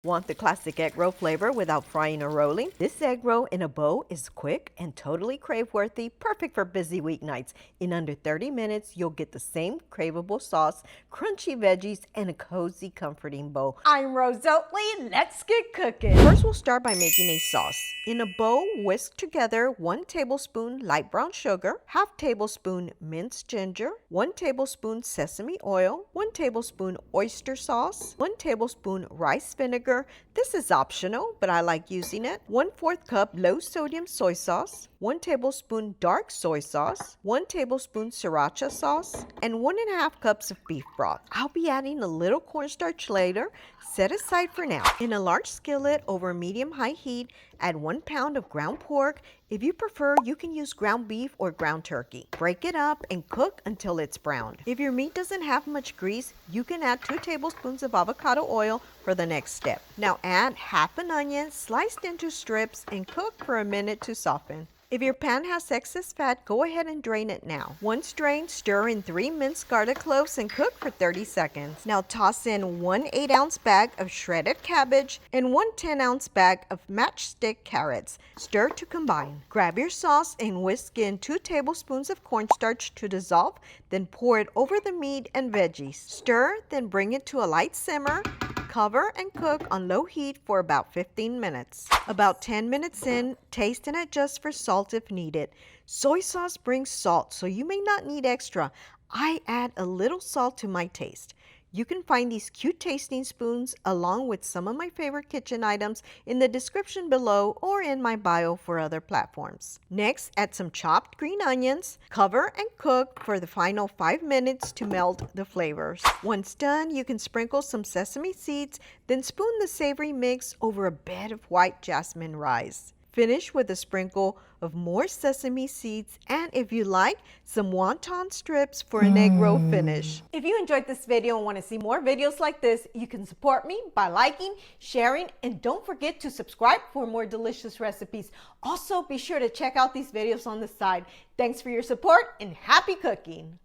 Want the classic egg roll flavor without frying or rolling? This egg roll in a bowl is quick and totally crave-worthy, perfect for busy weeknights. In under 30 minutes, you'll get the same craveable sauce, crunchy veggies, and a cozy, comforting bowl. I'm Rose Oatley. Let's get cooking. First, we'll start by making a sauce. In a bowl, whisk together 1 tablespoon light brown sugar, half tablespoon minced ginger, 1 tablespoon sesame oil, 1 tablespoon oyster sauce, 1 tablespoon rice vinegar. This is optional, but I like using it. 1/4 cup low sodium soy sauce, 1 tablespoon dark soy sauce, 1 tablespoon sriracha sauce, and 1½ cups of beef broth. I'll be adding a little cornstarch later. Set aside for now. In a large skillet over medium-high heat, add 1 pound of ground pork. If you prefer, you can use ground beef or ground turkey. Break it up and cook until it's browned. If your meat doesn't have much grease, you can add 2 tablespoons of avocado oil for the next step. Now add half an onion sliced into strips and cook for a minute to soften. If your pan has excess fat, go ahead and drain it now. Once drained, stir in 3 minced garlic cloves and cook for 30 seconds. Now toss in 1 8-ounce bag of shredded cabbage and 1 10-ounce bag of matchstick carrots. Stir to combine. Grab your sauce and whisk in 2 tablespoons of cornstarch to dissolve, then pour it over the meat and veggies. Stir, then bring it to a light simmer. Cover and cook on low heat for about 15 minutes. About 10 minutes in, taste and adjust for salt if needed. Soy sauce brings salt, so you may not need extra. I add a little salt to my taste. You can find these cute tasting spoons along with some of my favorite kitchen items in the description below or in my bio for other platforms. Next, add some chopped green onions. Cover and cook for the final 5 minutes to melt the flavors. Once done, you can sprinkle some sesame seeds, then spoon the savory mix over a bed of white jasmine rice. Finish with a sprinkle of more sesame seeds and, if you like, some wonton strips for an egg roll finish. If you enjoyed this video and want to see more videos like this, you can support me by liking, sharing, and don't forget to subscribe for more delicious recipes. Also, be sure to check out these videos on the side. Thanks for your support and happy cooking!